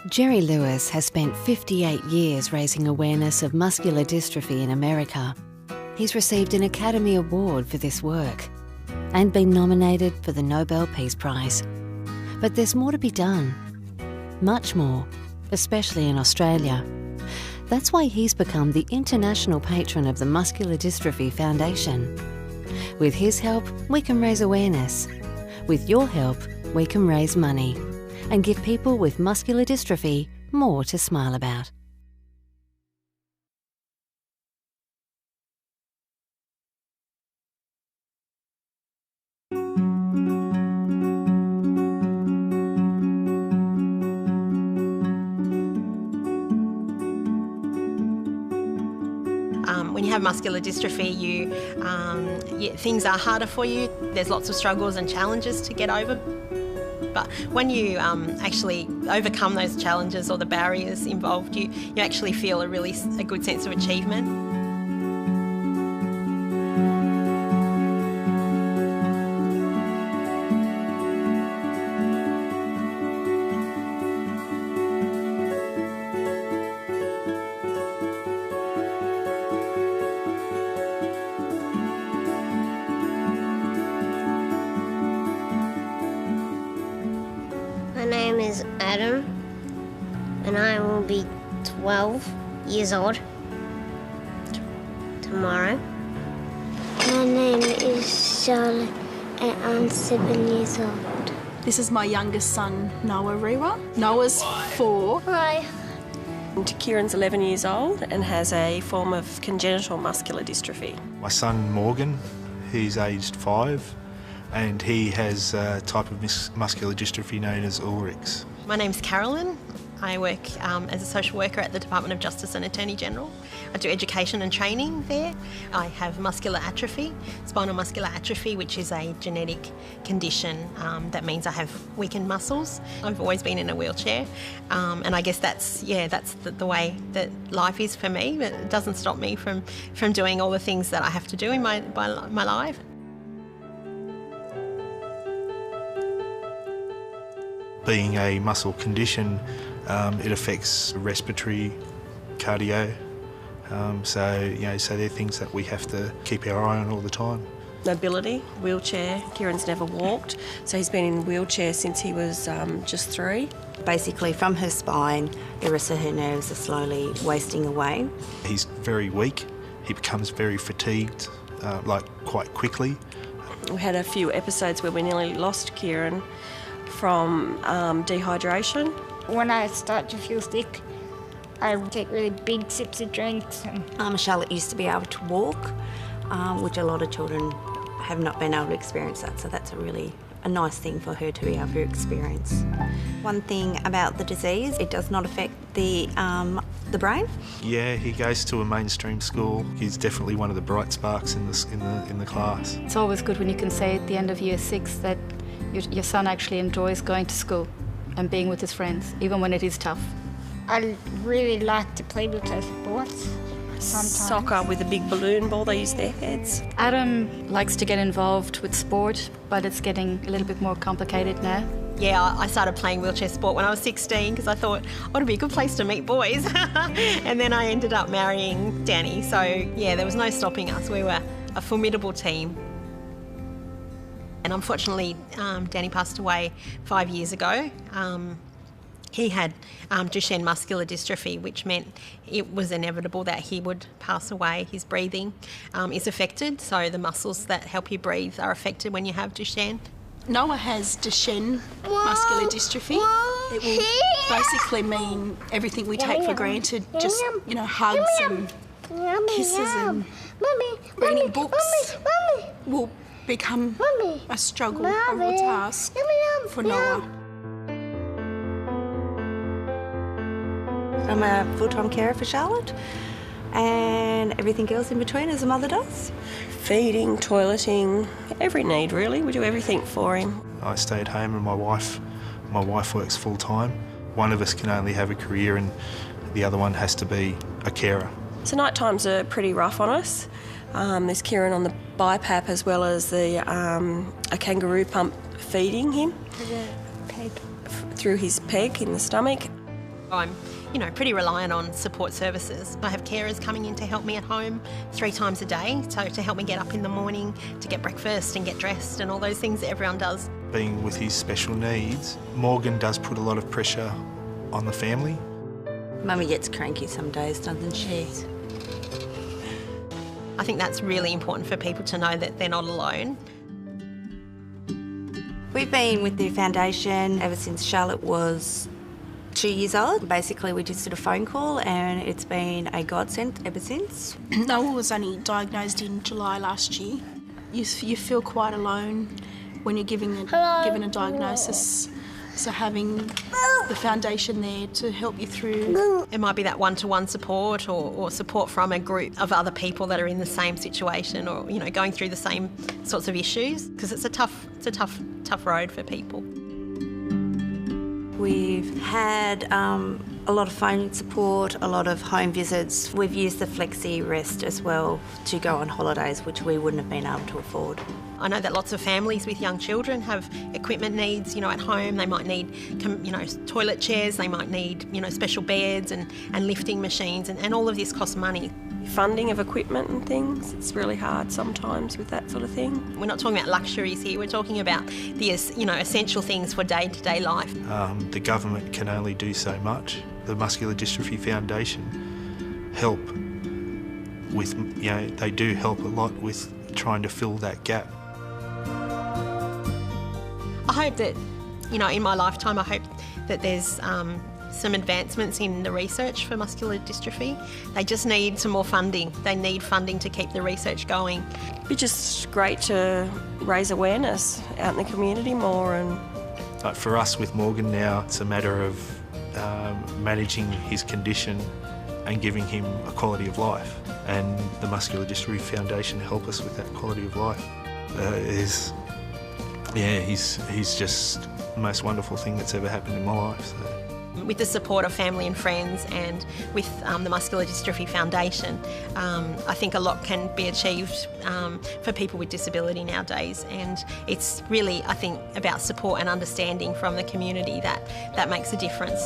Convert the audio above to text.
Jerry Lewis has spent 58 years raising awareness of muscular dystrophy in America. He's received an Academy Award for this work and been nominated for the Nobel Peace Prize. But there's more to be done. Much more, especially in Australia. That's why he's become the international patron of the Muscular Dystrophy Foundation. With his help, we can raise awareness. With your help, we can raise money and give people with muscular dystrophy more to smile about. When you have muscular dystrophy, things are harder for you. There's lots of struggles and challenges to get over. But when you actually overcome those challenges or the barriers involved, you actually feel a good sense of achievement. My name is Adam, and I will be 12 years old tomorrow. My name is Charlotte, and I'm 7 years old. This is my youngest son, Noah Rewa. Noah's 4. Hi. And Kieran's 11 years old and has a form of congenital muscular dystrophy. My son Morgan, he's aged 5. And he has a type of muscular dystrophy known as Ulrich's. My name's Carolyn. I work as a social worker at the Department of Justice and Attorney General. I do education and training there. I have muscular atrophy, spinal muscular atrophy, which is a genetic condition that means I have weakened muscles. I've always been in a wheelchair, and I guess that's the way that life is for me. But it doesn't stop me from doing all the things that I have to do in my life. Being a muscle condition, it affects respiratory, cardio, so they're things that we have to keep our eye on all the time. Mobility, wheelchair. Kieran's never walked, so he's been in a wheelchair since he was just 3. Basically, from her spine, the rest of her nerves are slowly wasting away. He's very weak. He becomes very fatigued, quite quickly. We had a few episodes where we nearly lost Kieran from dehydration. When I start to feel sick, I take really big sips of drinks. Charlotte used to be able to walk, which a lot of children have not been able to experience that, so that's a nice thing for her to be able to experience. One thing about the disease, it does not affect the brain. Yeah, he goes to a mainstream school. He's definitely one of the bright sparks in the class. It's always good when you can say at the end of year 6 that your son actually enjoys going to school and being with his friends, even when it is tough. I really like to play with her sports sometimes. Soccer with a big balloon ball, they use their heads. Adam likes to get involved with sport, but it's getting a little bit more complicated now. Yeah, I started playing wheelchair sport when I was 16 because I thought, oh, it'd be a good place to meet boys. And then I ended up marrying Danny, so yeah, there was no stopping us. We were a formidable team. And unfortunately, Danny passed away 5 years ago. He had Duchenne muscular dystrophy, which meant it was inevitable that he would pass away. His breathing is affected, so the muscles that help you breathe are affected when you have Duchenne. Noah has Duchenne muscular dystrophy. It will basically mean everything we take for granted, just, hugs and kisses and reading books will become a struggle or a task for Noah. I'm a full-time carer for Charlotte, and everything else in between as a mother does. Feeding, toileting, every need really. We do everything for him. I stay at home and my wife works full-time. One of us can only have a career and the other one has to be a carer. So night times are pretty rough on us. There's Kieran on the BiPAP as well as a kangaroo pump feeding him through his peg in the stomach. I'm, pretty reliant on support services. I have carers coming in to help me at home 3 times a day, so to help me get up in the morning, to get breakfast and get dressed and all those things that everyone does. Being with his special needs, Morgan does put a lot of pressure on the family. Mummy gets cranky some days, doesn't she? I think that's really important for people to know that they're not alone. We've been with the foundation ever since Charlotte was 2 years old. Basically, we just did a phone call and it's been a godsend ever since. Noel was only diagnosed in July last year. You feel quite alone when you're given a diagnosis. So having the foundation there to help you through. It might be that one-to-one support or support from a group of other people that are in the same situation or, going through the same sorts of issues, because it's a tough road for people. We've had a lot of phone support, a lot of home visits. We've used the Flexi Rest as well to go on holidays, which we wouldn't have been able to afford. I know that lots of families with young children have equipment needs, at home. They might need, toilet chairs, they might need, special beds and lifting machines, and all of this costs money. Funding of equipment and things, it's really hard sometimes with that sort of thing. We're not talking about luxuries here, we're talking about the, essential things for day-to-day life. The government can only do so much. The Muscular Dystrophy Foundation help with, they do help a lot with trying to fill that gap. I hope that, in my lifetime, I hope that there's some advancements in the research for muscular dystrophy. They just need some more funding. They need funding to keep the research going. It'd be just great to raise awareness out in the community more. And for us with Morgan now, it's a matter of managing his condition and giving him a quality of life. And the Muscular Dystrophy Foundation help us with that quality of life. He's just the most wonderful thing that's ever happened in my life. So. With the support of family and friends and with the Muscular Dystrophy Foundation, I think a lot can be achieved for people with disability nowadays, and it's really, I think, about support and understanding from the community that makes a difference.